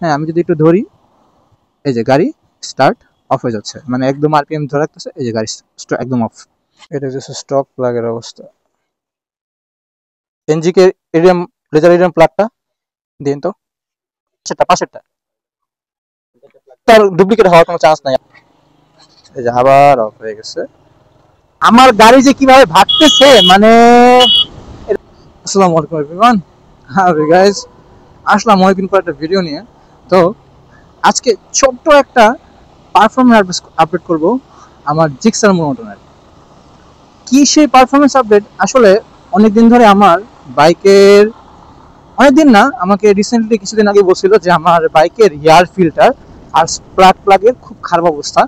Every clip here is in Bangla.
হ্যাঁ, আমি যদি একটু ধরি, এই যে গাড়ি স্টার্ট অফ হয়ে যাচ্ছে, মানে একদম আরপিএম ধরে রাখতেছে, এই যে গাড়ি একদম অফ। এটা হচ্ছে স্টক প্লাগের অবস্থা। এনজিকে এরিয়াম লেজার এরিয়াম প্লাগটা দিন তো, সেটা পাশেরটা, তার ডুপ্লিকেট হওয়ার কোনো চান্স নাই। এই যে আবার অফ হয়ে গেছে। আমার গাড়ি যে কিভাবে ভাগতেছে, মানে আসসালামু আলাইকুম everyone, how are you guys. Aslam অনেকদিন পর একটা ভিডিও নিয়ে। তো আজকে ছোট্ট একটা পারফরমেন্স আপডেট করব আমার জিক্সার মোনোটনের। কি সেই পারফরমেন্স আপডেট? আসলে অনেকদিন ধরে আমার বাইকের, অনেকদিন না, আমাকে রিসেন্টলি কিছুদিন আগে বলছিল যে আমার বাইকের এয়ার ফিল্টার আর স্পার্ক প্লাগের খুব খারাপ অবস্থা।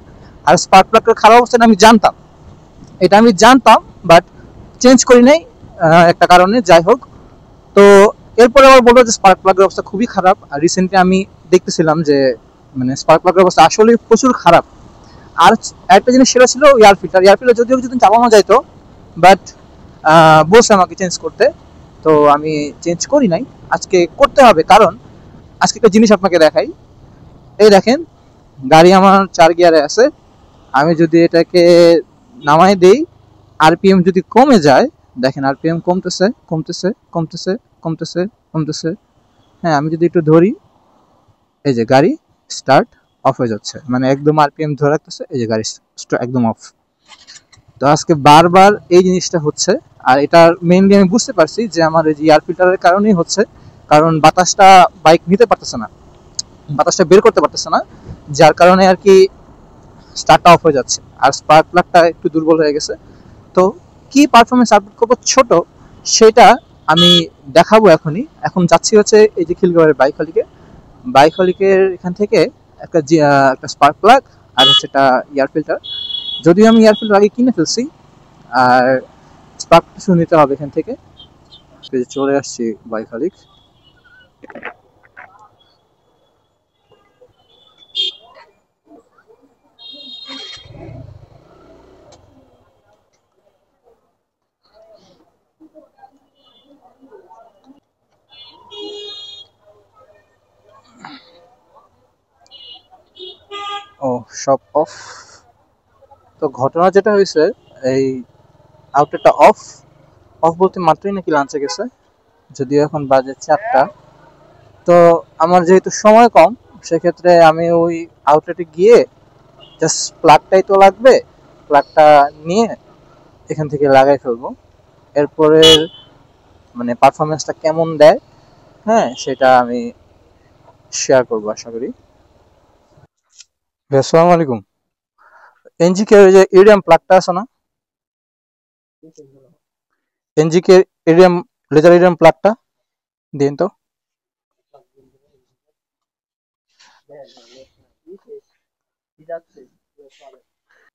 আর স্পার্ক প্লাগের খারাপ অবস্থা আমি জানতাম, এটা আমি জানতাম, বাট চেঞ্জ করি নাই একটা কারণে। যাই হোক, তো এরপরে আবার বললো যে স্পার্ক প্লাগের অবস্থা খুবই খারাপ। আর রিসেন্টলি আমি দেখতেছিলাম যে মানে স্পার্ক প্লাগের অবস্থা আসলে প্রচুর খারাপ। আর একটা জিনিস সেটা ছিল এয়ার ফিল্টার। এয়ার ফিল্টার যদিও কিছুদিন চালানো যাইতো, বাট বলছে আমাকে চেঞ্জ করতে, তো আমি চেঞ্জ করি নাই। আজকে করতে হবে, কারণ আজকে একটা জিনিস আপনাকে দেখাই। এই দেখেন, গাড়ি আমার 4 গিয়ারে আছে। আমি যদি এটাকে নামাই দেই, আরপিএম যদি কমে যায়, দেখেন আরপিএম কমতেছে কমতেছে কমতেছে কমতেছে কমতেছে। হ্যাঁ, আমি যদি একটু ধরি, এই যে গাড়ি স্টার্ট অফ হয়ে যাচ্ছে, মানে একদম আরপিএম ধরে রাখতেছে, এই যে গাড়ি একদম অফ। তো আজকে বারবার এই জিনিসটা হচ্ছে। আর এটার মেইনলি আমি বুঝতে পারছি যে আমার এই যে এয়ার ফিল্টারের কারণেই হচ্ছে, কারণ বাতাসটা বাইক নিতে পারতেছে না, বাতাসটা বের করতে পারতেছে না, যার কারণে আর কি স্টার্টটা অফ হয়ে যাচ্ছে। আর স্পার্ক প্লাগটা একটু দুর্বল হয়ে গেছে। তো কি পারফরমেন্স আপডেট করবো ছোট, সেটা আমি দেখাবো এখনই। এখন যাচ্ছি হচ্ছে এই যে খিলগাঁওয়ের বাইকহলিকের এখান থেকে একটা স্পার্ক প্লাগ আর হচ্ছে একটা এয়ার ফিল্টার। যদিও আমি এয়ার ফিল্টার আগে কিনে ফেলছি, আর স্পার্ক শুনে নিতে হবে এখান থেকে। চলে আসছি বাইকহলিক। ও, সব অফ। তো ঘটনা যেটা হয়েছে, এই আউটলেটটা অফ। অফ বলতে মাত্রই নাকি লাঞ্চে গেছে, যদিও এখন বাজে 4টা। তো আমার যেহেতু সময় কম, সেক্ষেত্রে আমি ওই আউটলেটে গিয়ে জাস্ট প্লাগটাই তো লাগবে, প্লাগটা নিয়ে এখান থেকে লাগাই ফেলবো। এরপরে মানে পারফরমেন্সটা কেমন দেয়, হ্যাঁ, সেটা আমি শেয়ার করবো আশা করি। আসসালামু আলাইকুম। এনজিকে যে ইরিডিয়াম প্লাগটা আছে না, এনজিকে ইরিডিয়াম লেজার ইরিডিয়াম প্লাগটা দিন তো।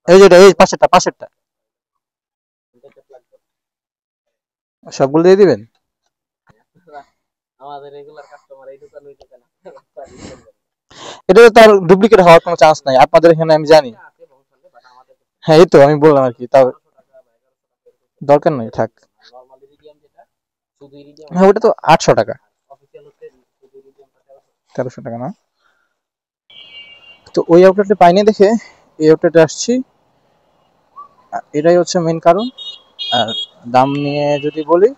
এই যেটা, এই পাশেরটা সবগুলো দিয়ে দিবেন। এটা তো তার ডুপ্লিকেট হওয়ার কোনো চান্স নাই আপনাদের এখানে, আমি জানি। হ্যাঁ, এই তো আমি বললাম আর কি, তাও দরকার নাই, থাক। হ্যাঁ, ওটা তো 800 টাকা, 1300 টাকা না। তো ওই আউটলেটে পাইনি দেখে এই আউটলেটে আসছি, এটাই হচ্ছে মেন কারণ। আর দাম নিয়ে যদি বলি,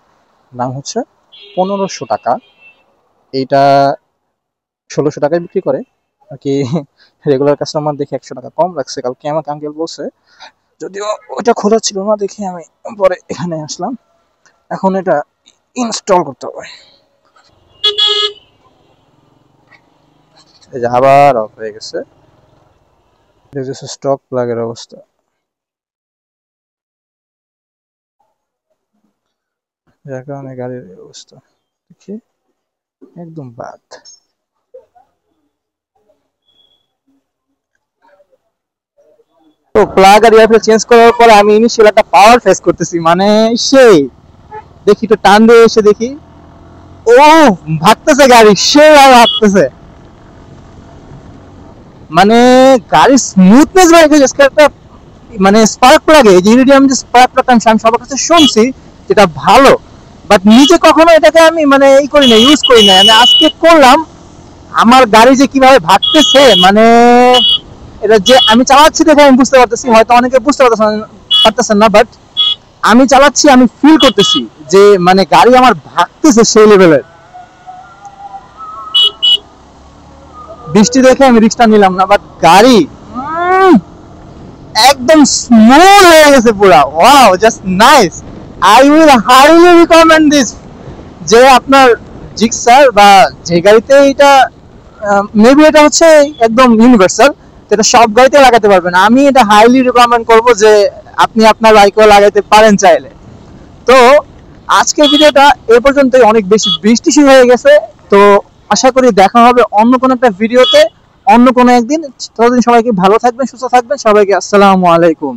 দাম হচ্ছে 1500 টাকা। এইটা 1600 টাকায় বিক্রি করে আর কি। রেগুলার কাস্টমার দেখে 100 টাকা কম রাখছে কালকে আমাকে আঙ্কেল বলছে, যদিও ওইটা খোলা ছিল না দেখে আমি পরে এখানে আসলাম। এখন এটা ইনস্টল করতে হবে। এই যে আবার অফ হয়ে গেছে। এটা হচ্ছে স্টক প্লাগের অবস্থা। যার কারণে গাড়ির অবস্থা দেখি একদম বাদ। তো প্লাগ আর এয়ারফিল্টার চেঞ্জ করার পরে আমি ইনিশিয়াল একটা পাওয়ার ফেস করতেছি, মানে সেই দেখি তো টান দিয়ে এসে দেখি, ও ভাগতেছে গাড়ি, সে আর ভাগতেছে, মানে গাড়ির স্মুথনেস বাইক হয়ে যাচ্ছে একটা। মানে স্পার্ক প্লাগে যে ইরিডিয়াম যে স্পার্ক প্লাগটা আমি সবার কাছে শুনছি যেটা ভালো, বাট নিজে কখনো এটাকে আমি মানে এই করি না, ইউজ করি না। আমি আজকে করলাম, আমার গাড়ি যে কিভাবে ভাগতেছে, মানে এটা যে আমি চালাচ্ছি দেখে আমি বুঝতে পারতেছি, হয়তো অনেকে বুঝতে পারতেছেন না, বাট আমি চালাচ্ছি, আমি ফিল করতেছি যে মানে গাড়ি আমার ভাগতেছে সেই লেভেলের। বৃষ্টি দেখে আমি রিক্সটা নিলাম না, বাট গাড়ি একদম স্মুথ হয়ে গেছে পুরা। Wow, just nice. I will highly recommend this, যে আপনার জিক্সার বা যে গাড়িতে এটা, মেবি এটা হচ্ছে একদম ইউনিভার্সাল, এটা সব গাড়িতে লাগাতে পারবেন। আমি এটা হাইলি রিকমেন্ড করব যে আপনি আপনার বাইকেও লাগাতে পারেন চাইলে। তো আজকের ভিডিওটা এ পর্যন্তই, অনেক বেশি বৃষ্টি শুরু হয়ে গেছে। তো আশা করি দেখা হবে অন্য কোনো একটা ভিডিওতে, অন্য কোনো একদিন। ততদিন সবাইকে ভালো থাকবেন, সুস্থ থাকবেন, সবাইকে আসসালামু আলাইকুম।